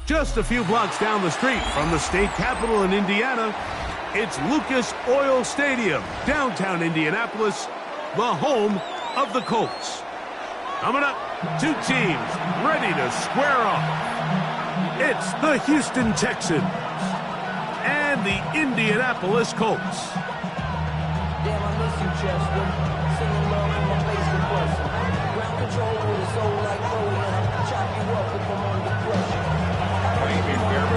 Just a few blocks down the street from the state capitol in Indiana, it's Lucas Oil Stadium, downtown Indianapolis, the home of the Colts. Coming up, two teams ready to square off. It's the Houston Texans and the Indianapolis Colts. Damn, I miss you, Chester. Singing love from my face compressor. Ground control with a soul like Bowie, and I'll chop you up if I'm under pressure.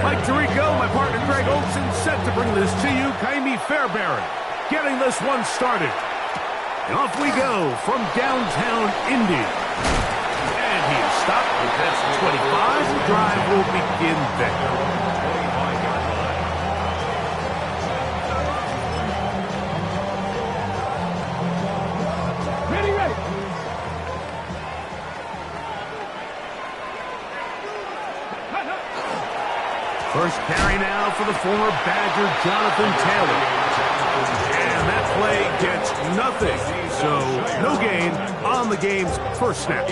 Mike Tirico, my partner Greg Olson, set to bring this to you. Ka'imi Fairbairn getting this one started. And off we go from downtown Indy. And he is stopped with that 25. The drive will begin there. First carry now for the former Badger, Jonathan Taylor. And that play gets nothing. So no gain on the game's first snap.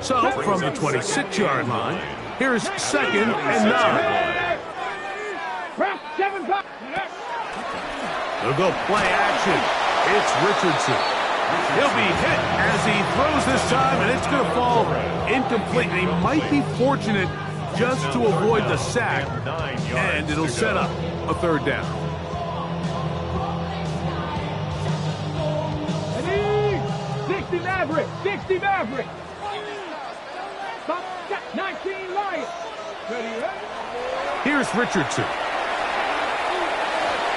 So from the 26-yard line, here's 2nd and 9. They'll go play action. It's Richardson. He'll be hit as he throws this time, and it's going to fall incomplete. And he might be fortunate just to avoid the sack, and it'll set up a 3rd down. 60 Maverick, 60 Maverick. 19 Lions. Here's Richardson.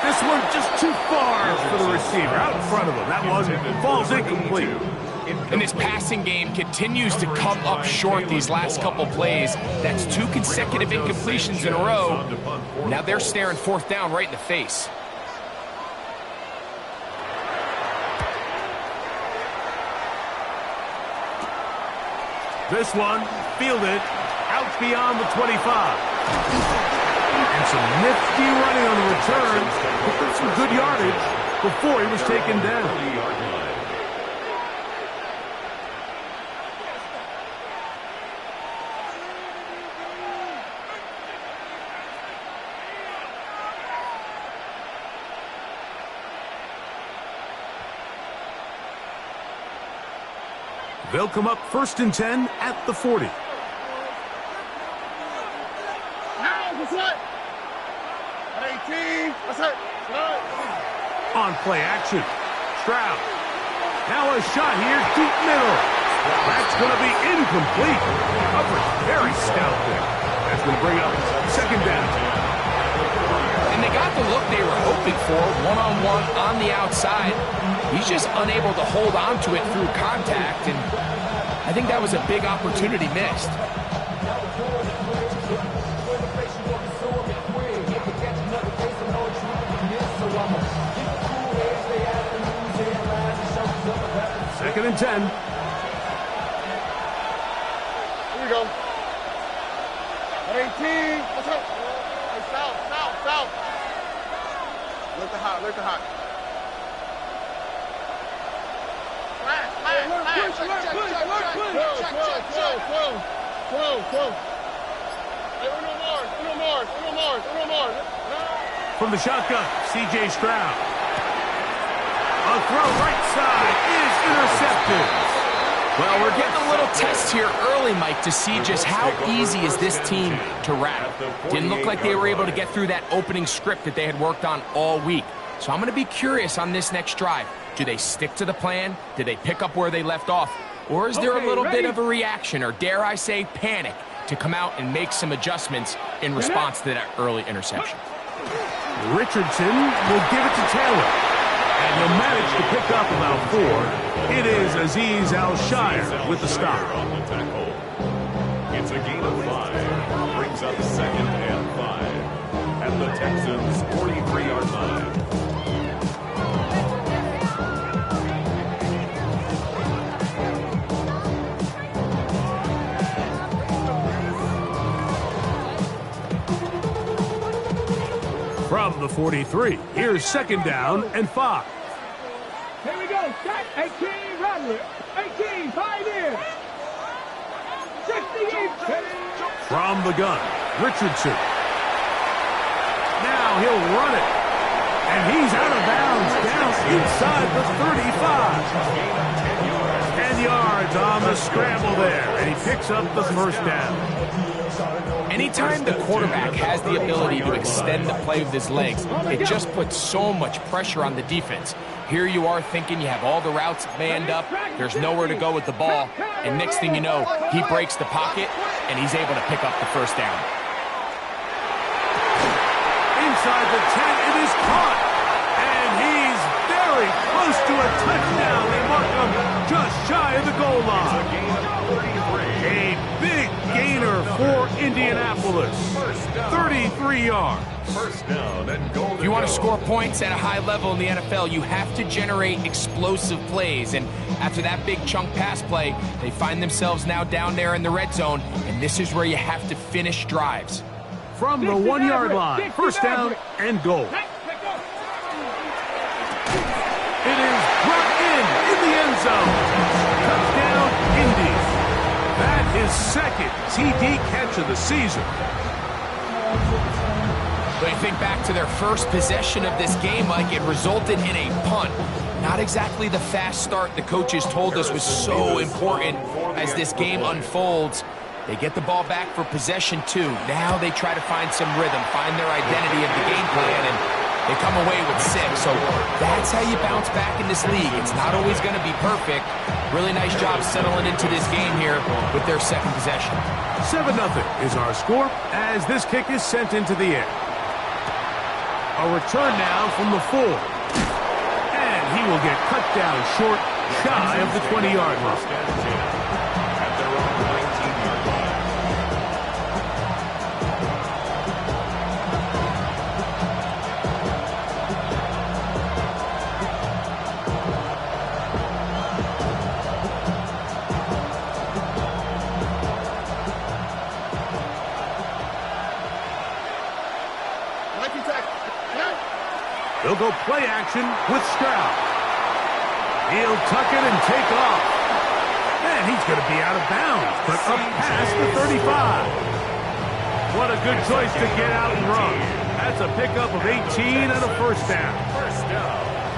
This one just too far for the receiver, out in front of him. That one falls incomplete. And this passing game continues to come up short these last couple plays. That's 2 consecutive incompletions in a row. Now they're staring 4th down right in the face. This one fielded out beyond the 25. And some nifty running on the return. Picked up some good yardage before he was taken down. They'll come up 1st and 10 at the 40. On play action, Stroud. Now a shot here, deep middle. That's going to be incomplete. Hubbard, very stout there. That's going to bring up 2nd down. And they got the look they were hoping for, one-on-one on the outside. He's just unable to hold on to it through contact, and I think that was a big opportunity missed. Second and 10. Here we go. 18. What's up? Hey, south. Look the hot. From the shotgun, C.J. Stroud. A throw right side is intercepted. Well, we're getting a little test here early, Mike, to see just how easy is this team to rattle. Didn't look like they were able to get through that opening script that they had worked on all week. So I'm going to be curious on this next drive. Do they stick to the plan? Do they pick up where they left off? Or is there a little bit of a reaction, or dare I say panic, to come out and make some adjustments in response to that early interception? Richardson will give it to Taylor. And he'll manage to pick up about it is Aziz Al-Shire with the stop. On the tackle. It's a gain of 5. Brings up 2nd and 5. At the Texans' 43-yard line. From the 43, here's 2nd down and 5. Here we go. Set 18, Rattler. 18, Pioneer. 68. From the gun, Richardson. Now he'll run it. And he's out of bounds down inside the 35. 10 yards on the scramble there. And he picks up the first down. Anytime the quarterback has the ability to extend the play with his legs, it just puts so much pressure on the defense. Here you are thinking you have all the routes manned up, there's nowhere to go with the ball, and next thing you know, he breaks the pocket, and he's able to pick up the first down. Inside the 10, it is caught. And he's very close to a touchdown. They mark him just shy of the goal line. A big gainer for Indianapolis. 33 yards. First down and goal. If you want to score points at a high level in the NFL, you have to generate explosive plays. And after that big chunk pass play, they find themselves now down there in the red zone. And this is where you have to finish drives. From the 1-yard line, first down and goal. It is brought in the end zone. Touchdown, Indy. That is 2nd TD catch of the season. When you think back to their first possession of this game, Mike, it resulted in a punt. Not exactly the fast start the coaches told us was so important as this game unfolds. They get the ball back for possession 2. Now they try to find some rhythm, find their identity of the game plan, and they come away with 6. So that's how you bounce back in this league. It's not always going to be perfect. Really nice job settling into this game here with their 2nd possession. 7-0 is our score as this kick is sent into the air. A return now from the 4. And he will get cut down short, shy of the 20-yard line. At their own 19-yard line. He'll go play action with Stroud. He'll tuck it and take off. And he's going to be out of bounds, but up past the 35. What a good choice to get out and run. That's a pickup of 18 and a first down.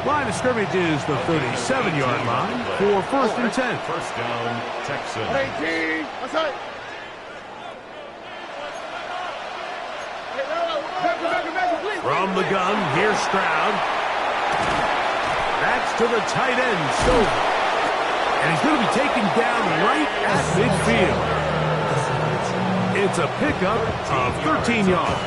Line of scrimmage is the 37-yard line for 1st and 10. First down, Texans. 18. What's up? From the gun, here's Stroud. That's to the tight end, Stover. And he's going to be taken down right at midfield. It's a pickup of 13 yards.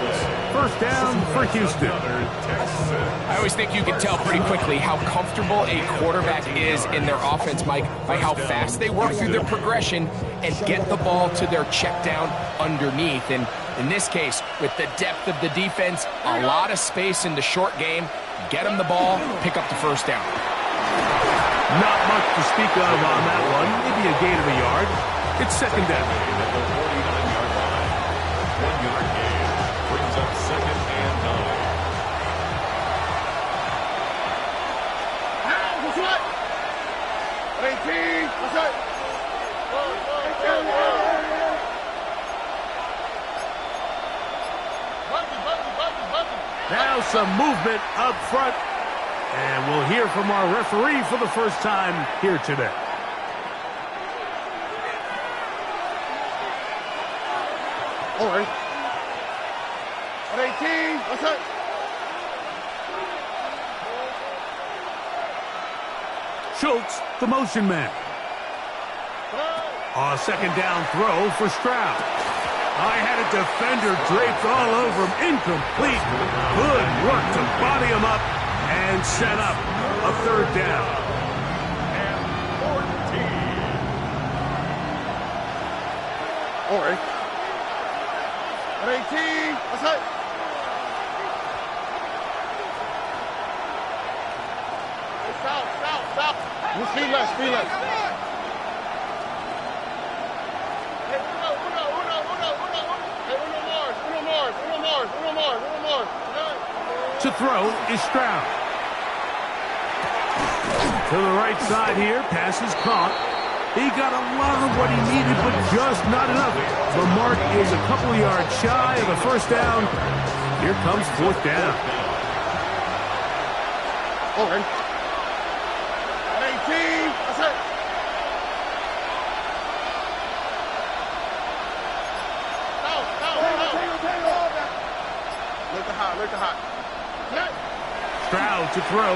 First down for Houston. I always think you can tell pretty quickly how comfortable a quarterback is in their offense, Mike, by how fast they work through their progression and get the ball to their check down underneath. And in this case, with the depth of the defense, a lot of space in the short game, get them the ball, pick up the first down. Not much to speak of on that one. Maybe a gain of a yard. It's 2nd down. At the 49-yard line. 1-yard gain. Brings up 2nd and 9. What's up? 18. What's up? Now some movement up front. And we'll hear from our referee for the first time here today. All right. 18. What's up? Schultz, the motion man. A 2nd down throw for Stroud. I had a defender draped all over him. Incomplete. Good work to body him up and set up a 3rd down. right. At 18. That's it. South. Speed left. Hey, Uno Mars. To throw is Stroud. To the right side here, pass is caught. He got a lot of what he needed, but just not enough. The mark is a couple yards shy of a first down. Here comes fourth down. All right. 18. That's it. Look at hot. Stroud to throw.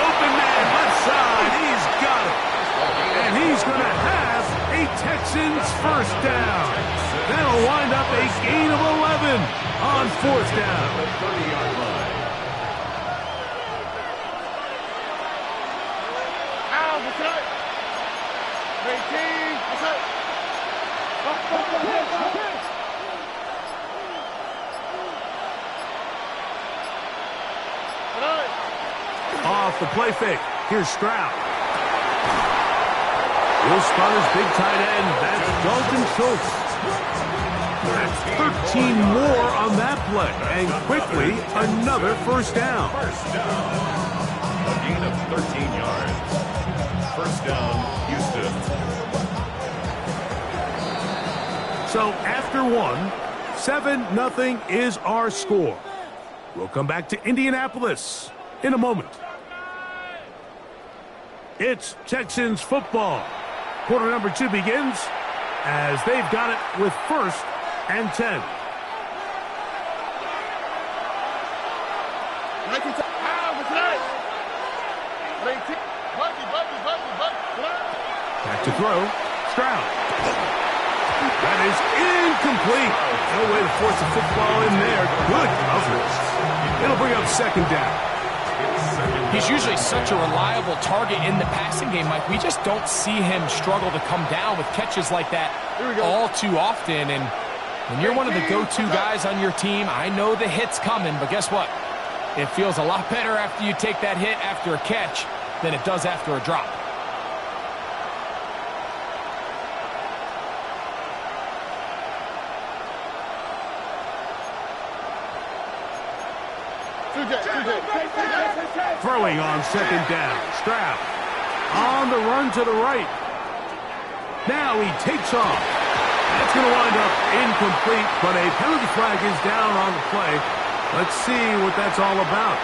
Open man, left side. He's got it. And he's going to have a Texans first down. That'll wind up a gain of 11 on fourth down. The 30-yard line. That's it. 18. That's it. Off the play fake. Here's Stroud. Will Spotter's big tight end. That's Dalton Schultz. That's 13 more on that play. And quickly, another first down. First down. A gain of 13 yards. First down, Houston. So after one, 7-0 is our score. We'll come back to Indianapolis in a moment. It's Texans football. Quarter number 2 begins as they've got it with 1st and 10. Back to throw. Stroud. That is incomplete. No way to force a football in there. Good coverage. It'll bring up second down. He's usually such a reliable target in the passing game, Mike. We just don't see him struggle to come down with catches like that all too often. And when you're one of the go-to guys on your team, I know the hit's coming, but guess what? It feels a lot better after you take that hit after a catch than it does after a drop. Throwing on second down. Stroud on the run to the right. Now he takes off. That's going to wind up incomplete, but a penalty flag is down on the play. Let's see what that's all about.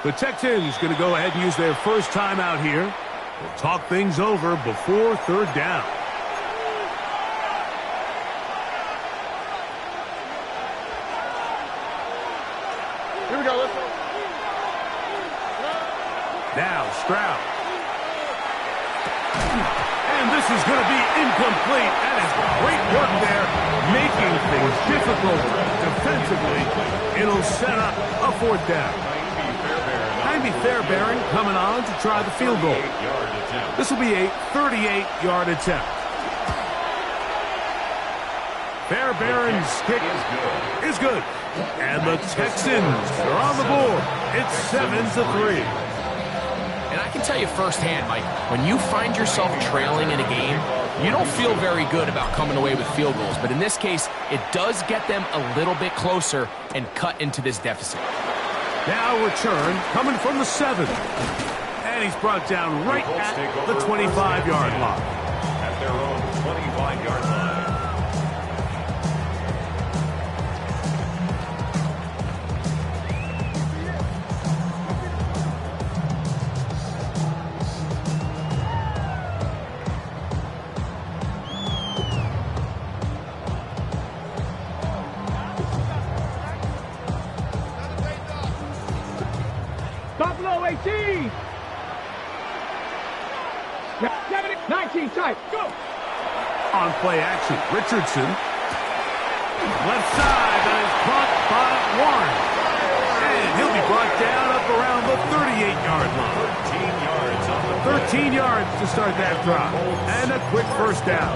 The Texans going to go ahead and use their first timeout here. We'll talk things over before third down. Here we go. Let's go. Now Stroud. And this is going to be incomplete. That is great work there, making things difficult defensively. It'll set up a fourth down. Jaime Fairbairn coming on to try the field goal. This will be a 38-yard attempt. Fairbairn's kick is good. And the Texans are on the board. It's 7-3. And I can tell you firsthand, Mike, when you find yourself trailing in a game, you don't feel very good about coming away with field goals. But in this case, it does get them a little bit closer and cut into this deficit. Now return coming from the 7. And he's brought down right at the 25-yard line. At their own 25-yard line. 18. 19, tight. Go. On play action, Richardson. Left side, that is caught by Warren. And he'll be brought down up around the 38-yard line. 13 yards to start that drive. And a quick first down.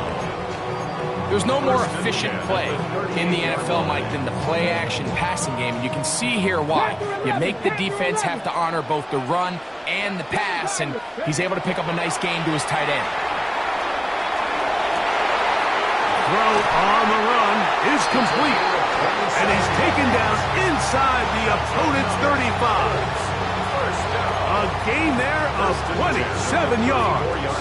There's no more efficient play in the NFL, Mike, than the play-action passing game. And you can see here why. You make the defense have to honor both the run and the pass, and he's able to pick up a nice gain to his tight end. Throw on the run is complete. And he's taken down inside the opponent's 35. A gain there of 27 yards.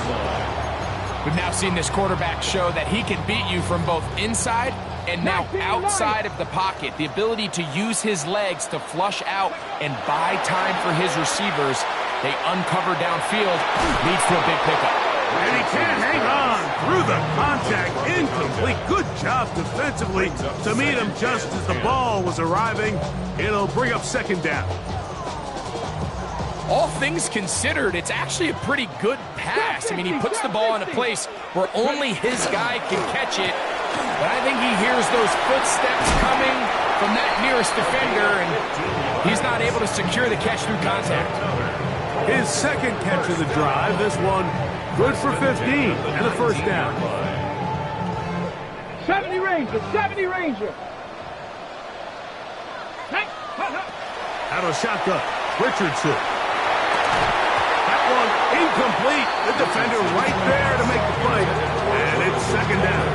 We've now seen this quarterback show that he can beat you from both inside and now outside of the pocket. The ability to use his legs to flush out and buy time for his receivers. They uncover downfield, leads to a big pickup. And he can't hang on through the contact. Incomplete. Good job defensively to meet him just as the ball was arriving. It'll bring up second down. All things considered, it's actually a pretty good pass. I mean, he puts the ball in a place where only his guy can catch it. But I think he hears those footsteps coming from that nearest defender, and he's not able to secure the catch through contact. His second catch of the drive, this one good for 15 and a first down. 70 Ranger, 70 Ranger. Out of shotgun, Richardson. That one incomplete. The defender right there to make the play. And it's second down.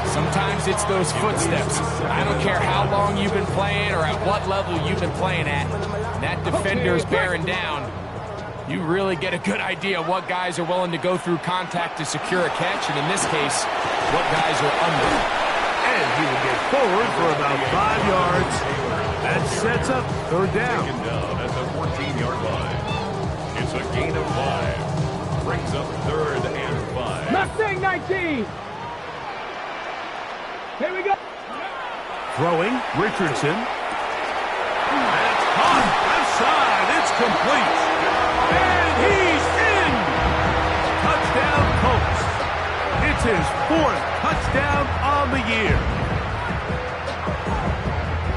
Sometimes it's those footsteps. I don't care how long you've been playing or at what level you've been playing at. That defender's bearing down. You really get a good idea of what guys are willing to go through contact to secure a catch, and in this case, what guys are under. And he will get forward for about 5 yards. That sets up third down. Taken down at the 14-yard line. It's a gain of 5. Brings up third and 5. Mustang 19. Here we go. Throwing, Richardson. That's caught left side. It's complete. And he's in. Touchdown, Colts. It's his 4th touchdown on the year.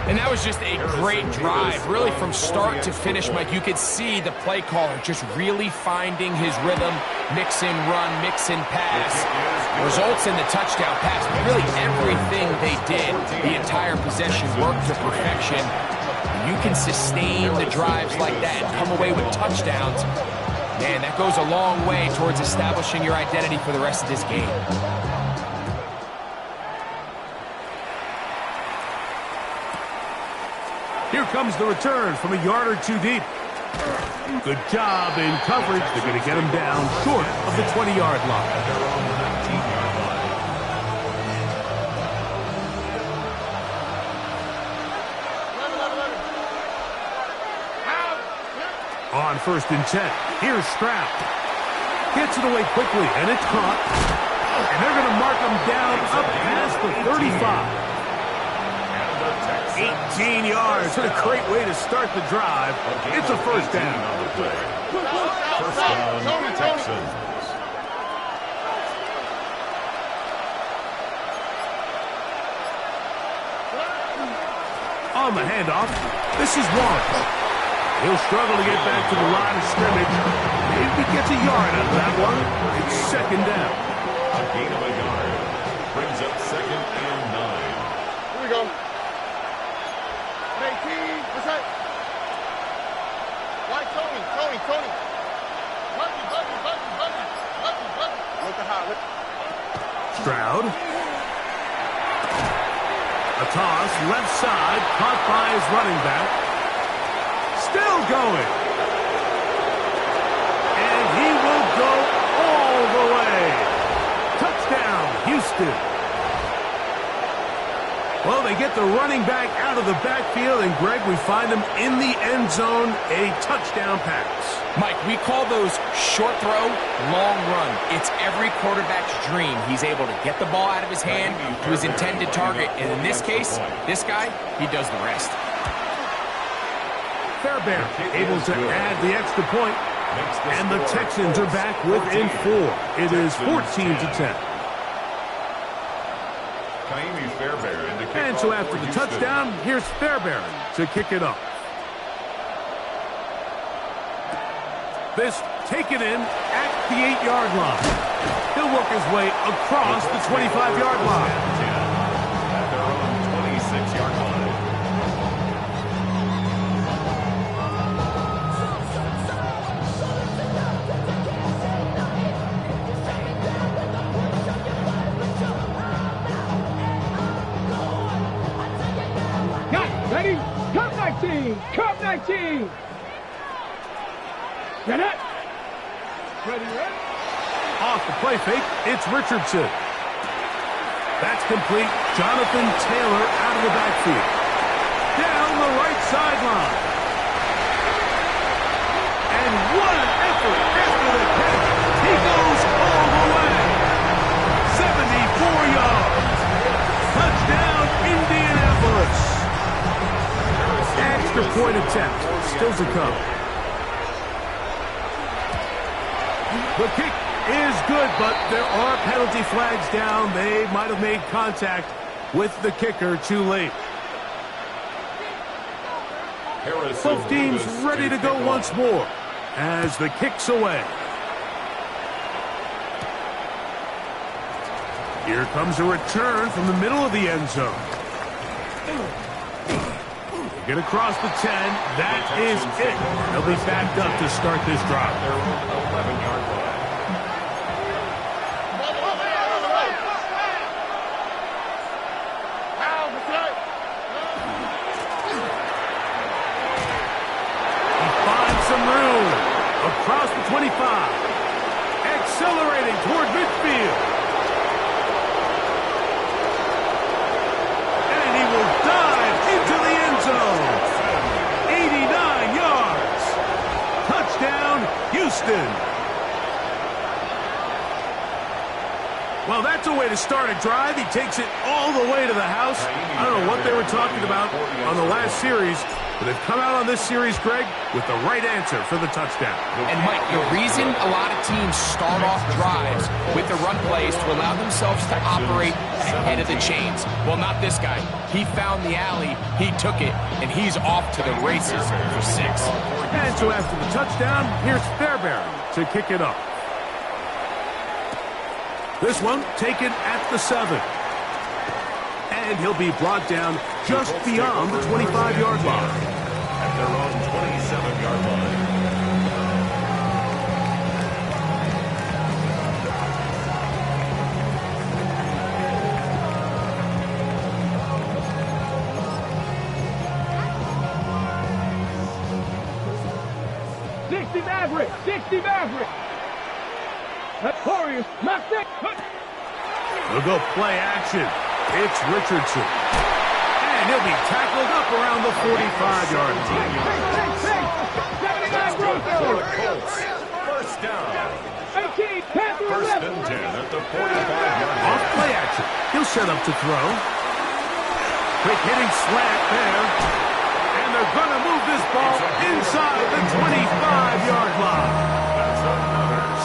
And that was just a great drive, really from start to finish, Mike. You could see the play caller just really finding his rhythm, mix in run, mix in pass. Results in the touchdown pass, but really everything they did, the entire possession worked to perfection. You can sustain the drives like that and come away with touchdowns. Man, that goes a long way towards establishing your identity for the rest of this game. Here comes the return from a yard or two deep. Good job in coverage. They're going to get him down short of the 20-yard line. On 1st and 10, here's Stroud. Gets it away quickly, and it's caught. And they're going to mark him down up past the 35. 18 yards. What a great way to start the drive. It's a first down. First down, Texans. On the handoff, this is Warren. He'll struggle to get back to the line of scrimmage. Maybe gets a yard out of that one. It's second down. A gain of a yard. Brings up second and 9. Here we go. 18. What's that? Right, Tony. Buggy. Look at how. Stroud. A toss, left side, caught by his running back. Still going. And he will go all the way. Touchdown, Houston. Well, they get the running back out of the backfield, and Greg, we find him in the end zone, a touchdown pass. Mike, we call those short throw, long run. It's every quarterback's dream. He's able to get the ball out of his hand to his intended target, and in this case, this guy, he does the rest. Fairbairn able to add the extra point, and the Texans are back within 4. It is 14-10. And so after the touchdown, here's Fairbairn to kick it off. This taken in at the 8-yard line. He'll work his way across the 25-yard line. At their own 26-yard line. Got ready. Come 19. Come 19. Get it. Ready, ready. Off the play fake, it's Richardson. That's complete. Jonathan Taylor out of the backfield. Down the right sideline. And what an effort after the catch. He goes all the way. 74 yards. Touchdown, Indianapolis. Extra point attempt. Still to come. The kick is good, but there are penalty flags down. They might have made contact with the kicker too late. Both teams ready to go once more as the kick's away. Here comes a return from the middle of the end zone. Get across the 10. That is it. They'll be backed up to start this drive. Their own 11-yard line. He finds some room across the 25. Accelerating toward midfield. And he will dive into the end zone. 89 yards. Touchdown, Houston. Well, that's a way to start a drive. He takes it all the way to the house. I don't know what they were talking about on the last series, but they've come out on this series, Greg, with the right answer for the touchdown. And, Mike, the reason a lot of teams start off drives with the run plays to allow themselves to operate ahead of the chains. Well, not this guy. He found the alley, he took it, and he's off to the races for 6. And so after the touchdown, here's Fairbairn to kick it off. This one taken at the 7. And he'll be brought down just beyond the 25-yard line. At their own 27-yard line. Maverick. 60 Maverick. That's Warriors. Knocked it. We'll go play action. It's Richardson. And he'll be tackled up around the 45-yard line. 79 Broncos. First down. 18, Panther First 11. and 10 at the 45-yard line. Off play action. He'll set up to throw. Quick hitting slant there. And they're going to move this ball inside the 25-yard line.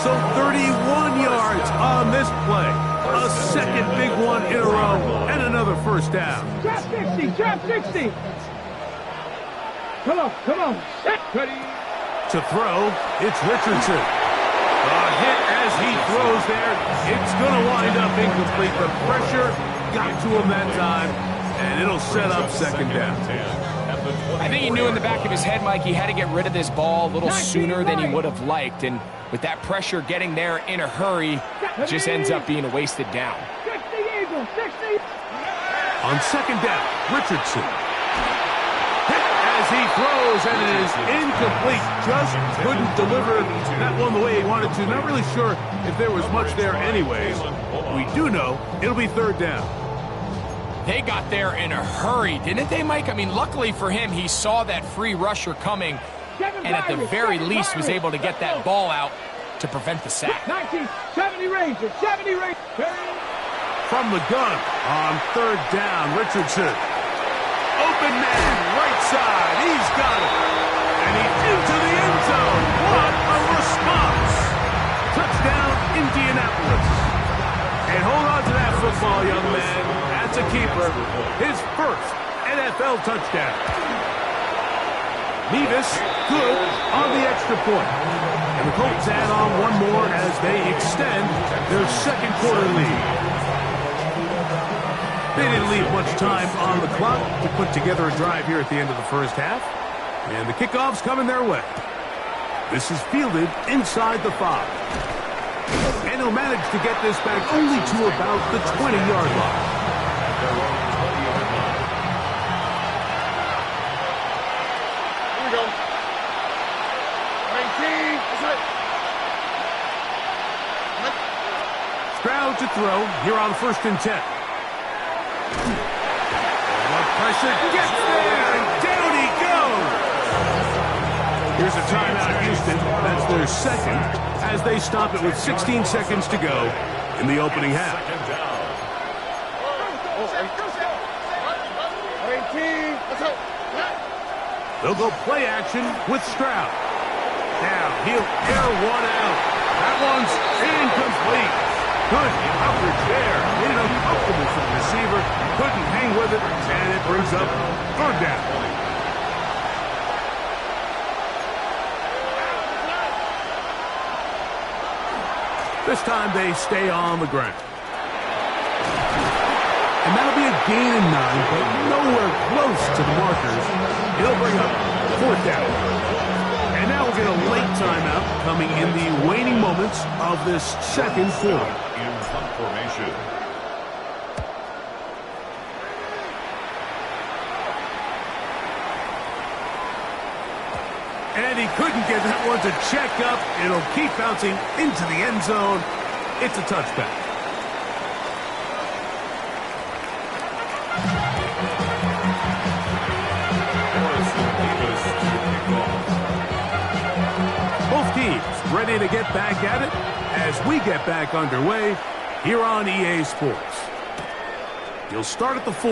So 31 yards on this play. A second big one in a row and another first down. Drop 60, drop 60. Come on. Set. Ready. To throw, it's Richardson. A hit as he throws there. It's going to wind up incomplete. The pressure got to him that time, and it'll set up second down. I think he knew in the back of his head, Mike, he had to get rid of this ball a little sooner than he would have liked. And with that pressure getting there in a hurry, it just ends up being a wasted down. 60 Eagles, 60. On second down, Richardson. Hit as he throws, and it is incomplete. Just couldn't deliver that one the way he wanted to. Not really sure if there was much there anyways. We do know it'll be third down. They got there in a hurry, didn't they, Mike? I mean, luckily for him, he saw that free rusher coming, and at the very least was able to get that ball out to prevent the sack. 70 Rangers, 70 Rangers. From the gun on third down, Richardson. Open man, right side. He's got it. And he's into the end zone. What a response. Touchdown, Indianapolis. And hold on to that football, young man. That's a keeper. His first NFL touchdown. Mevis, good on the extra point. And the Colts add on one more as they extend their second quarter lead. They didn't leave much time on the clock to put together a drive here at the end of the first half. And the kickoff's coming their way. This is fielded inside the 5. And he'll manage to get this back only to about the 20-yard line. Here we go. 19. Stroud to throw here on 1st and 10. What pressure gets there, and down he goes. Here's a timeout, Houston. That's their second, as they stop it with 16 seconds to go in the opening half. 18. Let's go. They'll go play action with Stroud. Now he'll air one out. That one's incomplete. Good coverage there. Made it uncomfortable for the receiver. Couldn't hang with it, and it brings up 3rd down. This time they stay on the ground. And that'll be a gain of 9, but nowhere close to the markers. It'll bring up 4th down. And now we'll get a late timeout coming in the waning moments of this second quarter. In punt formation. And he couldn't get that one to check up. It'll keep bouncing into the end zone. It's a touchback. Both teams ready to get back at it as we get back underway here on EA Sports. He'll start at the 4.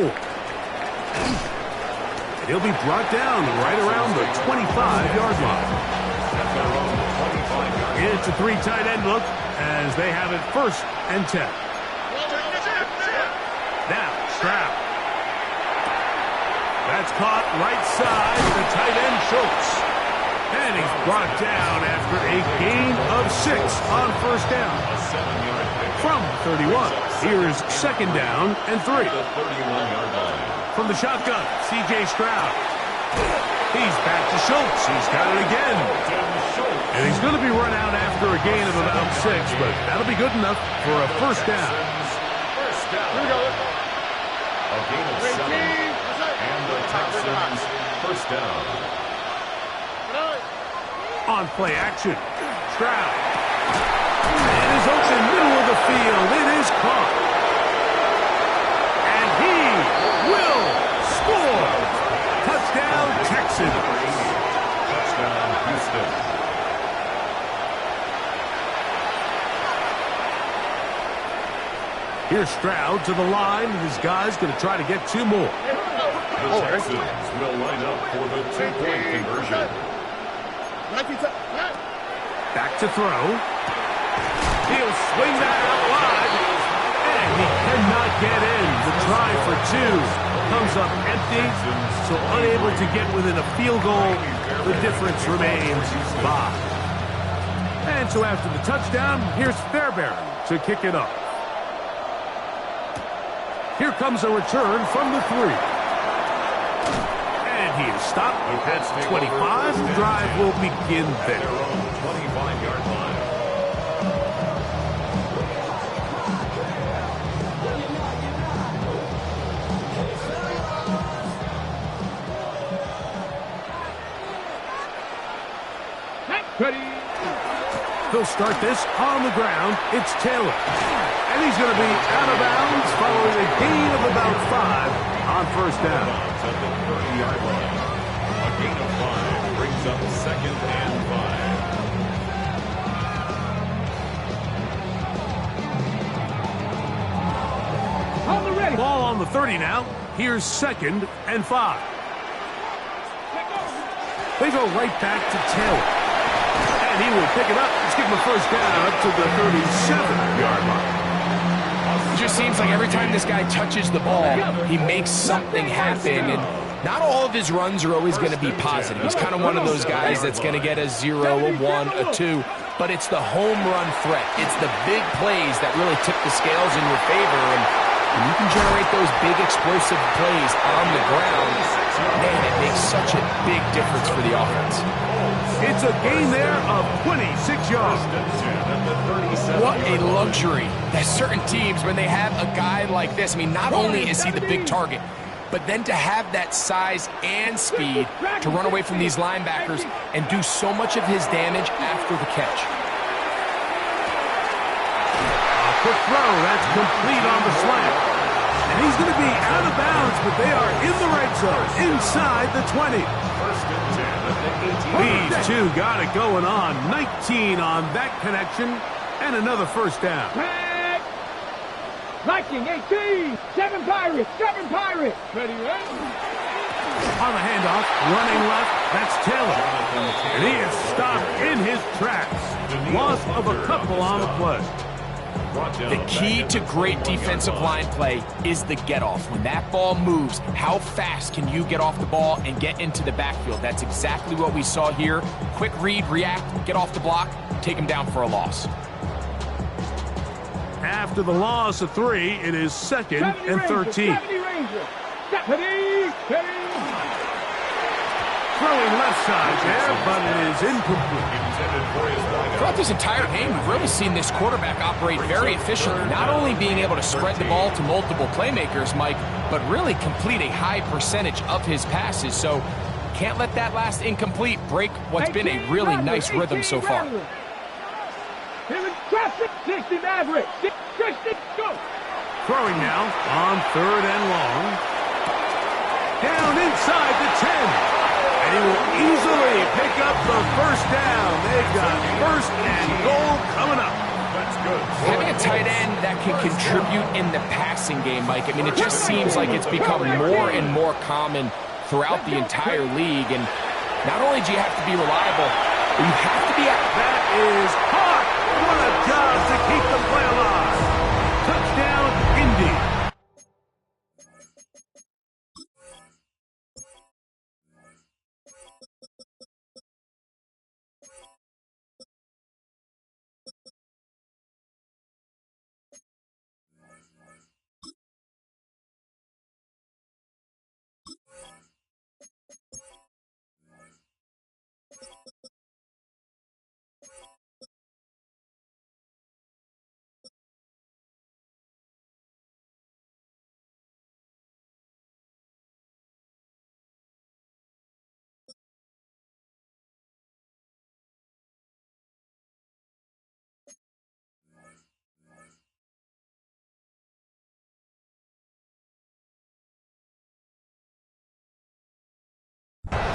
And he'll be brought down right around the 25-yard line. It's a 3 tight end look as they have it 1st and 10. Now, Stroud. That's caught right side, the tight end Schultz. And he's brought down after a gain of 6 on 1st down. From 31, here's 2nd down and 3. From the shotgun, C.J. Stroud. He's back to Schultz. He's got it again. And he's going to be run out after a gain of about 6, but that'll be good enough for a 1st down. Here we go. A gain of 7. And the Texans 1st down. On play action, Stroud. And is open middle of the field. It is caught. And he will score. Touchdown, Texans. Touchdown, Houston. Here's Stroud to the line. His guy's going to try to get 2 more. The Texans will line up for the 2-point conversion. Back to throw. He'll swing that out wide. And he cannot get in. The try for 2 comes up empty. So unable to get within a field goal. The difference remains 5. And so after the touchdown, here's Fairbairn to kick it up. Here comes a return from the 3. And he is stopped at 25. The drive will begin there. 25-yard line. Ready. They'll start this on the ground. It's Taylor. And he's going to be out of bounds following a gain of about 5 on 1st down. At the 30-yard line. A gain of 5 brings up 2nd and 5. On the ready. Ball on the 30 now. Here's 2nd and 5. They go right back to Taylor. And he will pick it up. Let's give him a first down up to the 37-yard line. It just seems like every time this guy touches the ball, he makes something happen. And not all of his runs are always going to be positive. He's kind of one of those guys that's going to get a 0, a 1, a 2. But it's the home run threat. It's the big plays that really tip the scales in your favor. And when you can generate those big explosive plays on the ground, man, it makes such a big difference for the offense. It's a gain there of 26 yards. What a luxury that certain teams, when they have a guy like this, I mean, not only is he the big target, but then to have that size and speed to run away from these linebackers and do so much of his damage after the catch. A quick throw, that's complete on the slant. And he's going to be out of bounds, but they are in the red zone, inside the 20. These two got it going on. 19 on that connection, and another first down. Viking 18, 7 Pirates, 7 Pirates. Ready, right? On the handoff, running left, that's Taylor. And he is stopped in his tracks. Loss of a couple on the play. The key to great defensive line play is the get-off. When that ball moves, how fast can you get off the ball and get into the backfield? That's exactly what we saw here. Quick read, react, get off the block, take him down for a loss. After the loss of 3, it is 2nd and 13. Throwing left side there, but it is incomplete. Throughout this entire game, we've really seen this quarterback operate very efficiently, not only being able to spread the ball to multiple playmakers, Mike, but really complete a high percentage of his passes. So can't let that last incomplete break what's been a really nice rhythm so far. Throwing now on 3rd and long. Down inside the 10. And he will easily pick up the first down. They've got 1st and goal coming up. That's good. Having a tight end that can contribute in the passing game, Mike, I mean, it just seems like it's become more and more common throughout the entire league. And not only do you have to be reliable, but you have to be That is hot. What a job to keep the play alive. Touchdown, Indy.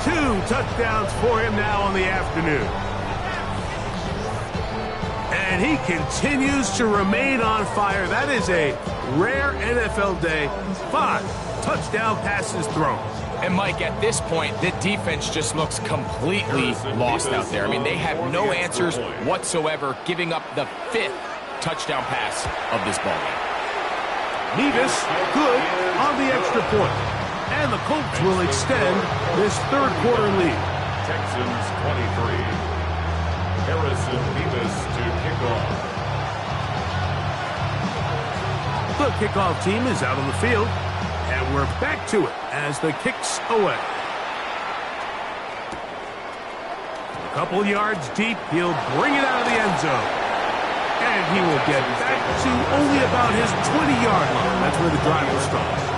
Two touchdowns for him now on the afternoon. And he continues to remain on fire. That is a rare NFL day. 5 touchdown passes thrown. And Mike, at this point, the defense just looks completely lost out there. I mean, they have no answers whatsoever, giving up the 5th touchdown pass of this ball game. Nevis, good on the extra point. And the Colts will extend this 3rd quarter lead. Texans 23. Harrison Nevis to kick off. The kickoff team is out on the field, and we're back to it as the kick's away. A couple yards deep, he'll bring it out of the end zone. And he will get back to only about his 20-yard line. That's where the drive will start.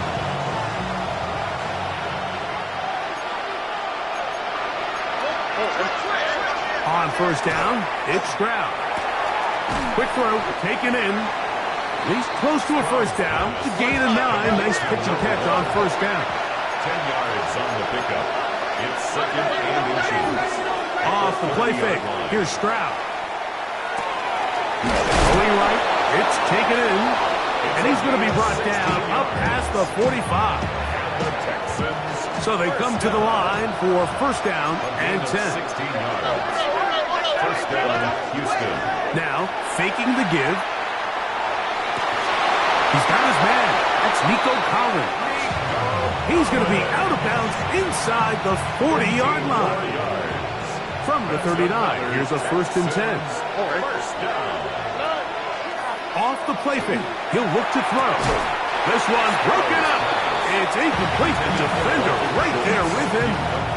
On first down, it's Stroud. Quick throw, taken in. He's close to a first down. To gain a 9. Nice pitch and catch on first down. 10 yards on the pickup. It's 2nd and inches. Off the play fake. Here's Stroud. Going right, it's taken in. And he's going to be brought down up past the 45. The Texans. So they come to the line for first down and 10. 16 yards. First down, Houston. Now, faking the give. He's got his man. That's Nico Collins. He's going to be out of bounds inside the 40-yard line. From the 39, here's a first and 10. First down. Off the play fake. He'll look to throw. This one broken up. It's incomplete. The defender right there with him.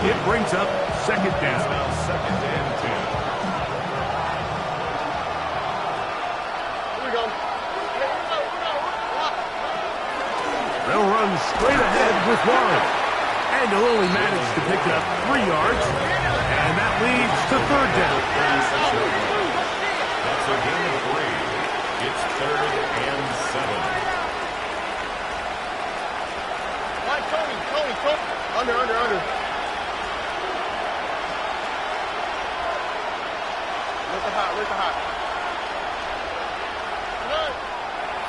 It brings up second down. Now second and 10. Here we go. They'll run straight ahead with Warren. And he'll only manage to pick up 3 yards. And that leads to third down. That's a gain of 3. It's third and 7. Tony. Under. Where's the hot?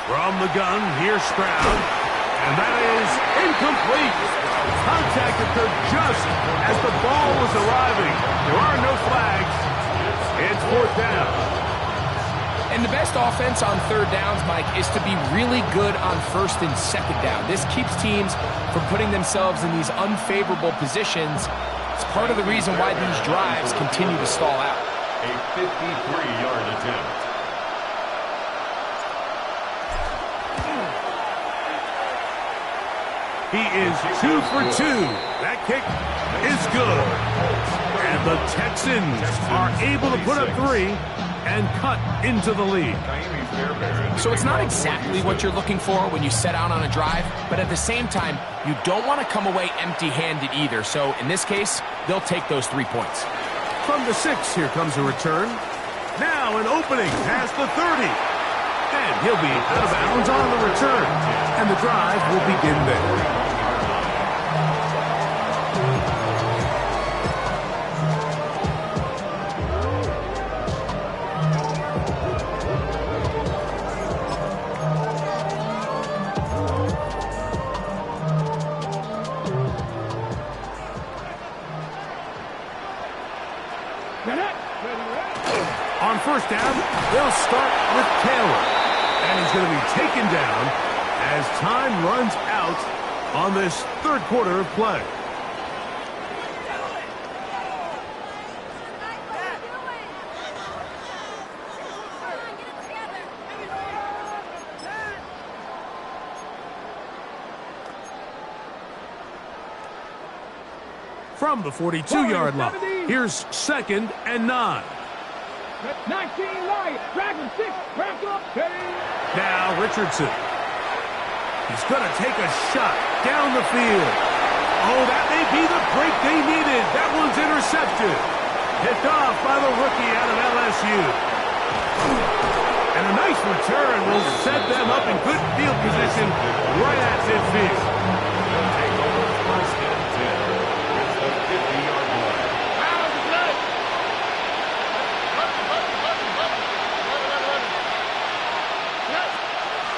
From the gun, here's Stroud. And that is incomplete. Contact occurred just as the ball was arriving. There are no flags. It's fourth down. And the best offense on third downs, Mike, is to be really good on first and second down. This keeps teams from putting themselves in these unfavorable positions. It's part of the reason why these drives continue to stall out. A 53-yard attempt. He is 2 for 2. That kick is good. And the Texans are able to put up 3 and cut into the lead. So it's not exactly what you're looking for when you set out on a drive, but at the same time, you don't want to come away empty-handed either. So in this case, they'll take those 3 points. From the 6, here comes a return. Now an opening past the 30. And he'll be out of bounds on the return. And the drive will begin there. On first down, they'll start with Taylor. And he's going to be taken down as time runs out on this third quarter of play. From the 42-yard line, here's second and 9. 19 right, Dragon 6, back up, Now Richardson. He's going to take a shot down the field. Oh, that may be the break they needed. That one's intercepted. Picked off by the rookie out of LSU. And a nice return will set them up in good field position right at midfield. Take over first and 10. It's the 50-yard line.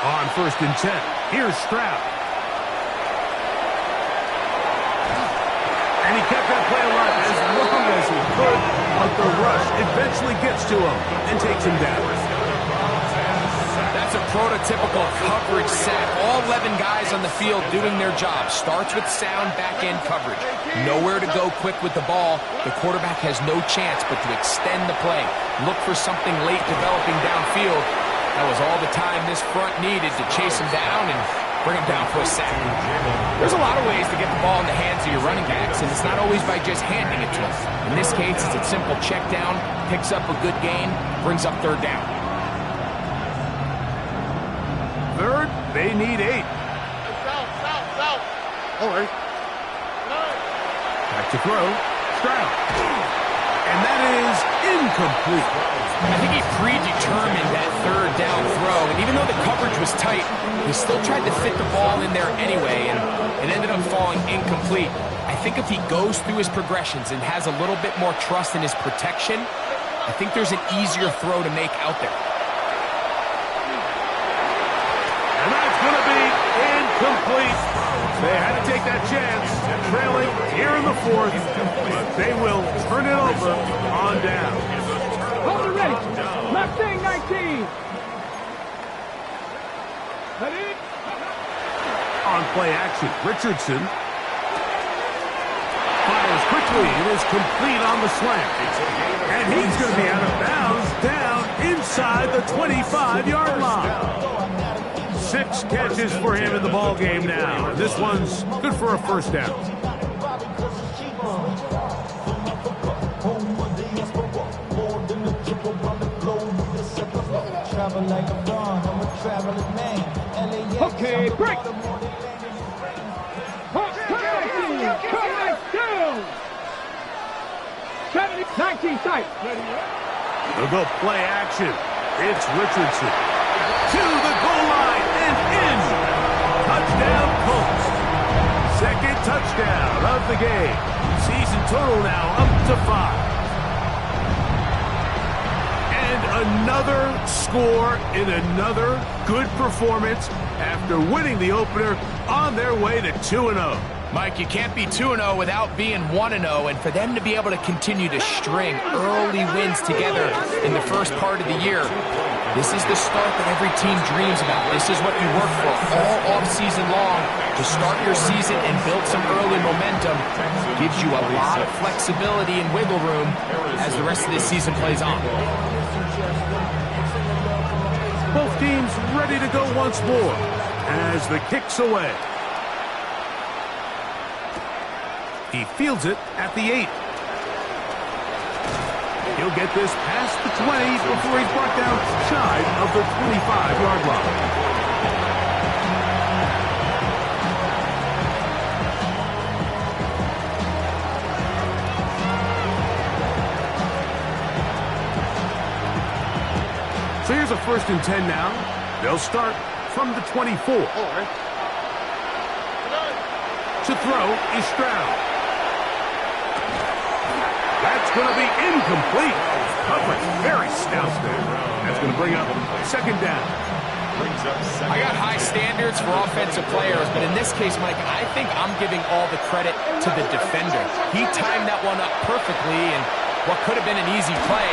On first and 10, here's Stroud. And he kept that play alive as long as he could, but the rush eventually gets to him and takes him down. That's a prototypical coverage sack. All 11 guys on the field doing their job. Starts with sound back-end coverage. Nowhere to go quick with the ball. The quarterback has no chance but to extend the play. Look for something late developing downfield. That was all the time this front needed to chase him down and bring him down for a sack. There's a lot of ways to get the ball in the hands of your running backs, and it's not always by just handing it to them. In this case, it's a simple check down, picks up a good gain, brings up third down. Third, they need 8. South. All right. Back to throw. Stroud. And that is incomplete. I think he predetermined that third down throw, and even though the coverage was tight, he still tried to fit the ball in there anyway, and it ended up falling incomplete. I think if he goes through his progressions and has a little bit more trust in his protection, I think there's an easier throw to make out there. And that's going to be incomplete. They had to take that chance, trailing here in the fourth, but they will turn it over on down. Hold it ready. Mustang 19. Ready? On play action, Richardson fires quickly and is complete on the slant. And he's going to be out of bounds down inside the 25-yard line. 6 catches for him in the ball game now. And this one's good for a first down. Okay, break. Down. 19 tight. They'll go play action. It's Richardson to the goal line and in. Touchdown Colts. Second touchdown of the game. Season total now up to 5. And another score in another good performance after winning the opener on their way to 2-0. Mike, you can't be 2-0 without being 1-0, and for them to be able to continue to string early wins together in the first part of the year, this is the start that every team dreams about. This is what you work for all off-season long to start your season and build some early momentum. Gives you a lot of flexibility and wiggle room as the rest of this season plays on. Both teams ready to go once more as the kick's away. He fields it at the 8. He'll get this past the 20 before he's brought down shy of the 25-yard line. So here's a 1st and 10 now. They'll start from the 24. To throw is Stroud. That's going to be incomplete. Coverage very stout there. That's going to bring up 2nd down. I got high standards for offensive players, but in this case, Mike, I think I'm giving all the credit to the defender. He timed that one up perfectly, and what could have been an easy play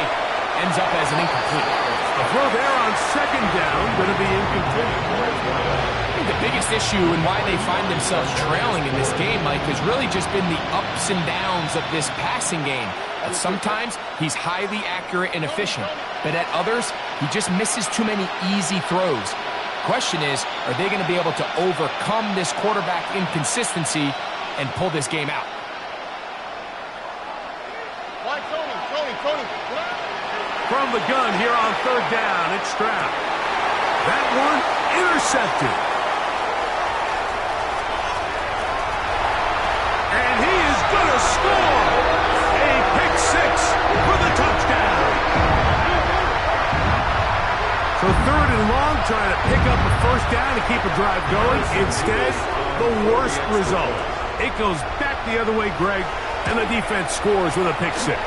ends up as an incomplete. A throw there on 2nd down, going to be incomplete. I think the biggest issue and why they find themselves trailing in this game, Mike, has really just been the ups and downs of this passing game. Sometimes he's highly accurate and efficient, but at others, he just misses too many easy throws. Question is, are they going to be able to overcome this quarterback inconsistency and pull this game out? Tony. From the gun here on 3rd down, it's Stroud. That one intercepted. And he is going to score. A pick 6 for the touchdown. So 3rd and long, trying to pick up a 1st down to keep a drive going. Instead, the worst result. It goes back the other way, Greg, and the defense scores with a pick 6.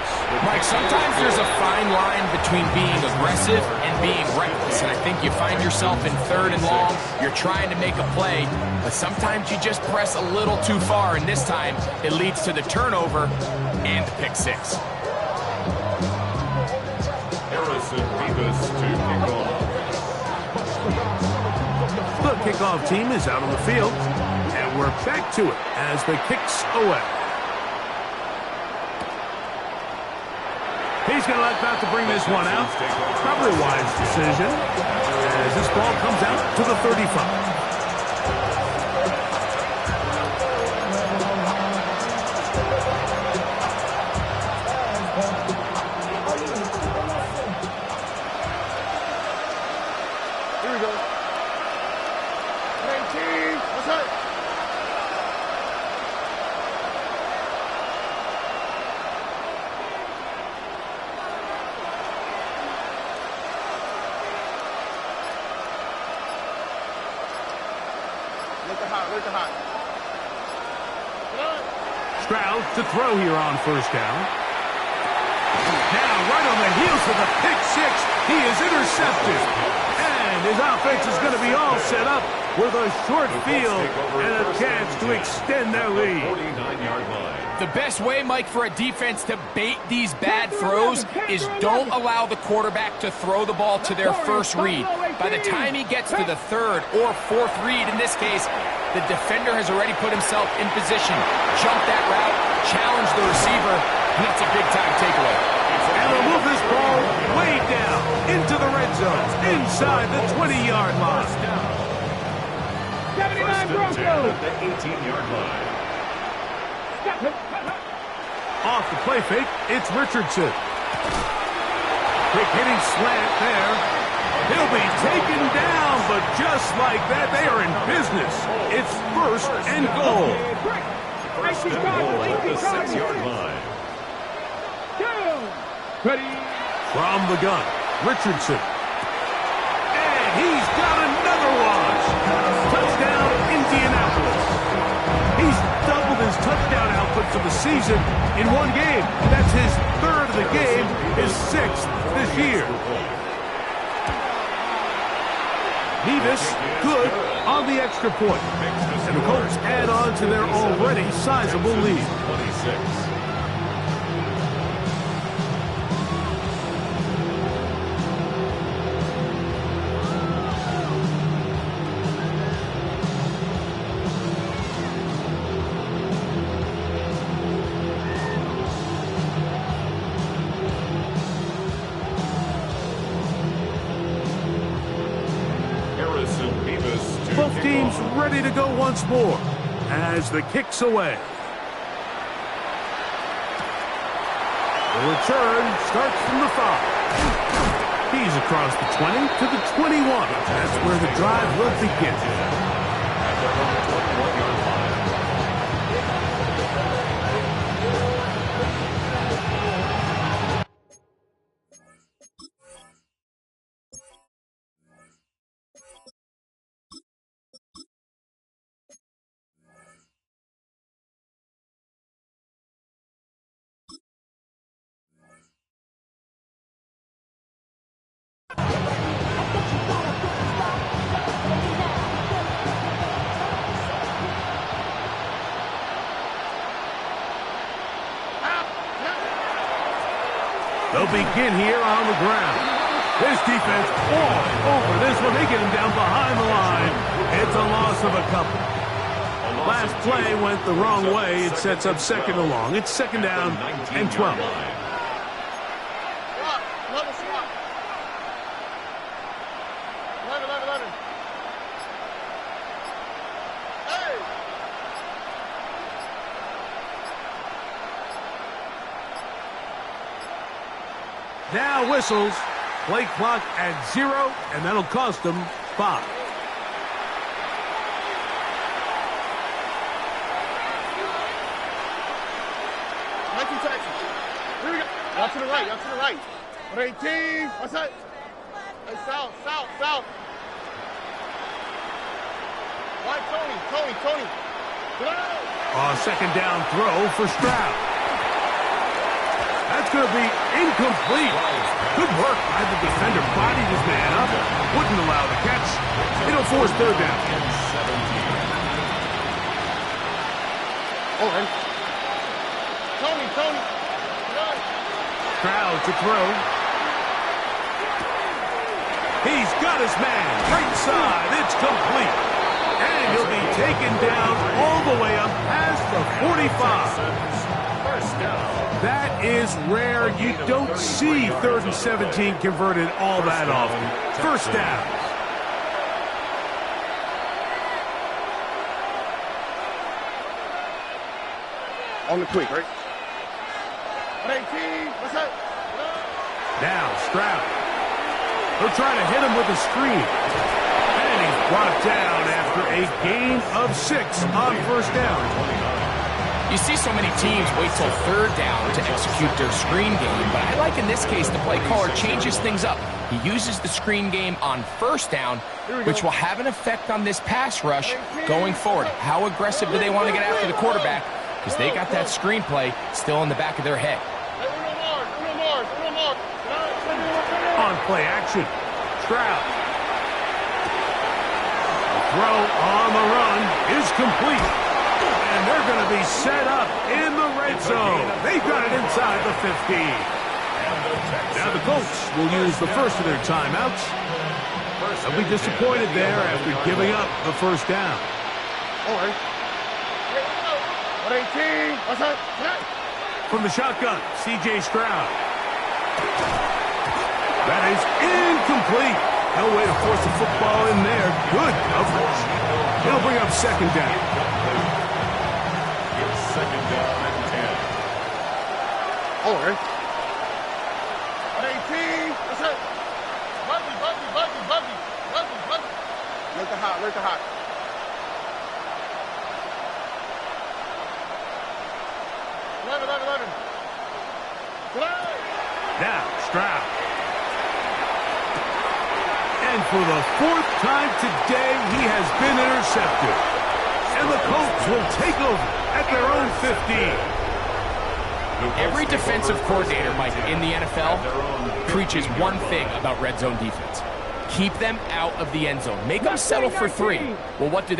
Mike, sometimes there's a fine line between being aggressive and being reckless, and I think you find yourself in 3rd and long, you're trying to make a play, but sometimes you just press a little too far, and this time it leads to the turnover and the pick 6. Harrison Beavis to kick off. The kickoff team is out on the field, and we're back to it as the kick's away. He's going to let out to bring this one out. Probably a wise decision as this ball comes out to the 35. Here we go. 19. What's up? Look hot. Stroud to throw here on 1st down. Now, right on the heels of the pick 6, he is intercepted. And his offense is going to be all set up with a short field and a chance to extend their lead. 49-yard line. The best way, Mike, for a defense to bait these bad throws is don't allow the quarterback to throw the ball to their first read. By the time he gets to the third or fourth read, in this case, the defender has already put himself in position, jump that route, challenge the receiver, and that's a big-time takeaway. And they'll move this ball way down into the red zone, inside the 20-yard line. 79 Broncos. At the 18-yard line. Off the play fake, it's Richardson. Quick hitting slant there. He'll be taken down, but just like that, they are in business. It's first and goal. First and goal at the 6-yard line. Ready. From the gun, Richardson. And he's got another one. Touchdown, Indianapolis. He's doubled his touchdown output for the season in one game. That's his third of the game, his sixth this year. Nevis, good on the extra point. And the Colts add on to their already sizable lead. 26. Both teams ready to go once more as the kick's away. The return starts from the 5. He's across the 20 to the 21. That's where the drive will begin. At the 21-yard line. They'll begin here on the ground. This defense all over this one. They get him down behind the line. It's a loss of a couple. Last play went the wrong way. It sets up second and long. It's second down and 12. Now whistles. Play clock at 0, and that'll cost them 5. Here we go. Out to the right, out to the right. 18. What's that? Hey, south, south, south. Right, Tony. Second down throw for Stroud. That's going to be incomplete. Good work by the defender. Bodied his man up. Wouldn't allow the catch. It'll force third down. Oh, man. Tony. Stroud to throw. He's got his man. Right side. It's complete. And he'll be taken down all the way up past the 45. First down. That is rare. You don't see 3rd and 17 converted all that often. First down. On the quick, right? 18. What's that? Now Stroud. They'll try to hit him with a screen. And he's brought down after a gain of 6 on first down. You see so many teams wait till third down to execute their screen game, but I like in this case the play caller changes things up. He uses the screen game on first down, which will have an effect on this pass rush going forward. How aggressive do they want to get after the quarterback? Because they got that screenplay still in the back of their head. On play action. Stroud. The throw on the run is complete. And they're going to be set up in the red zone. They've got it inside the 15. Now the Colts will use the first of their timeouts. They'll be disappointed there after giving up the first down. All right. 18. What's up? From the shotgun, C.J. Stroud. That is incomplete. No way to force the football in there. Good coverage. It'll bring up second down. It's second down and 10. All right. 18. What's up? Buggy. Look the hot. 11. Now, Stroud. And for the fourth time today, he has been intercepted. And the Colts will take over at their own 15. Every defensive coordinator, Mike, in the NFL preaches one thing about red zone defense. Keep them out of the end zone. Make them settle for 3. Well, what do?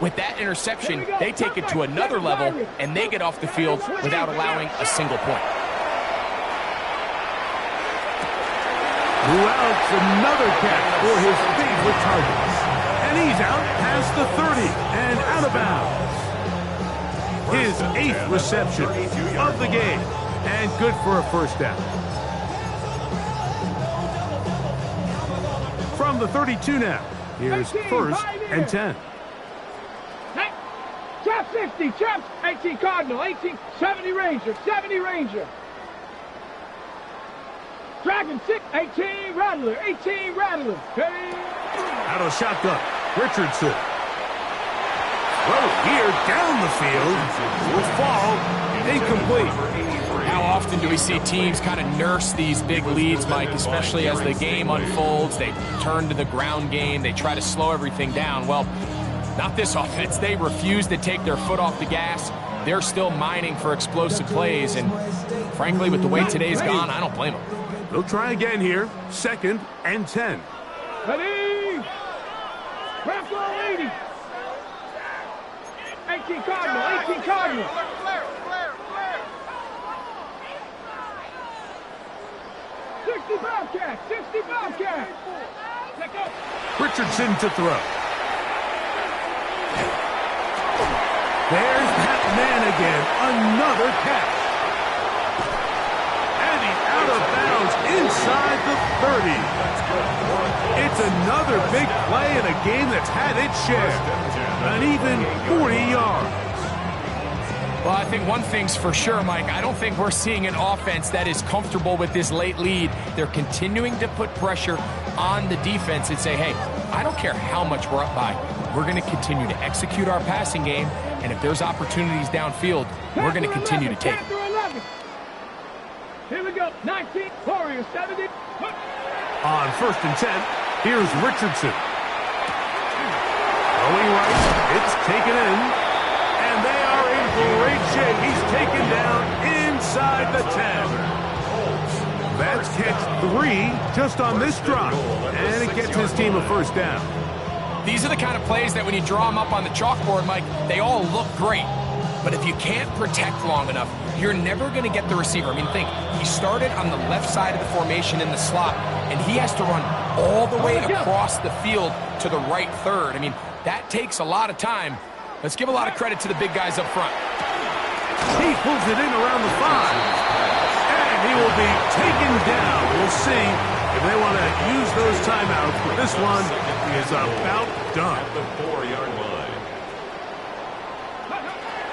With that interception, they take it to another level, and they get off the field without allowing a single point. Throughout another catch for his favorite targets. And he's out past the 30 and out of bounds. His 8th reception of the game. And good for a first down. From the 32 now. Here's first and 10. Trap 50, trap 18 Cardinal, 18, 70 Ranger. Dragon 6, 18 Rattler. Hey. Out of shotgun, Richardson. Throw here down the field. Will fall incomplete. How often do we see teams kind of nurse these big leads, Mike, especially as the game unfolds? They turn to the ground game. They try to slow everything down. Well, not this offense. They refuse to take their foot off the gas. They're still mining for explosive plays. And frankly, with the way today's gone, I don't blame them. They'll try again here. Second and 10. Ready. Trap 80. 18 Cardinal. 65 catch. Richardson to throw. There's that man again. Another catch. And he's out of bounds inside the 30. It's another big play in a game that's had its share. An even 40 yards. Well, I think one thing's for sure, Mike. I don't think we're seeing an offense that is comfortable with this late lead. They're continuing to put pressure on the defense and say, hey, I don't care how much we're up by. We're going to continue to execute our passing game, and if there's opportunities downfield, we're going to continue to take it. Here we go. 19, Warriors, 70. On first and 10, here's Richardson. Going right, it's taken in, and they are in great shape. He's taken down inside the 10. That's catch 3 just on this drop, and it gets his team a first down. These are the kind of plays that when you draw them up on the chalkboard, Mike, they all look great. But if you can't protect long enough, you're never going to get the receiver. I mean, think, he started on the left side of the formation in the slot, and he has to run all the way across the field to the right third. I mean, that takes a lot of time. Let's give a lot of credit to the big guys up front. He pulls it in around the 5. And he will be taken down. We'll see if they want to use those timeouts, but this one is about done. At the 4-yard line.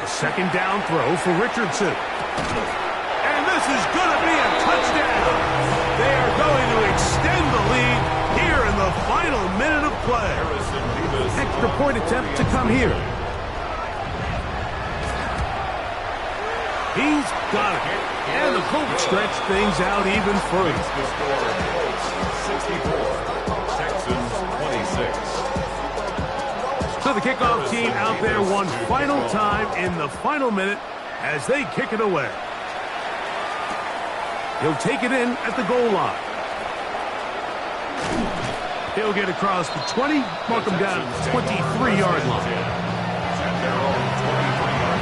A second down throw for Richardson. And this is going to be a touchdown. They are going to extend the lead here in the final minute of play. Extra point attempt to come here. He's got it. And the Colts stretch things out even further. The score, Colts 64, Texans 26. So the kickoff team out there one final time in the final minute as they kick it away. He'll take it in at the goal line. He'll get across the 20, mark him down at the 23-yard line. At their own 23-yard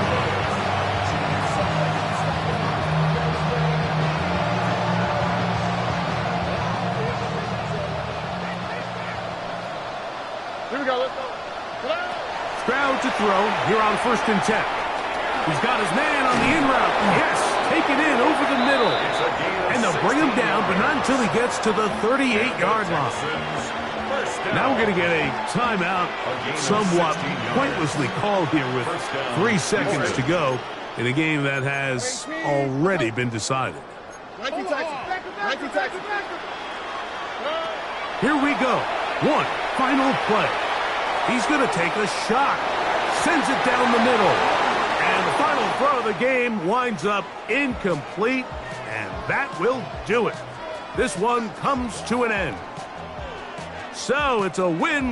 to throw here on 1st and 10. He's got his man on the in route. Yes, take it in over the middle. And they'll bring him down, but not until he gets to the 38-yard line. Now we're going to get a timeout, somewhat pointlessly called here with 3 seconds to go in a game that has already been decided. Here we go. One final play. He's going to take a shot. Sends it down the middle. And the final throw of the game winds up incomplete. And that will do it. This one comes to an end. So it's a win.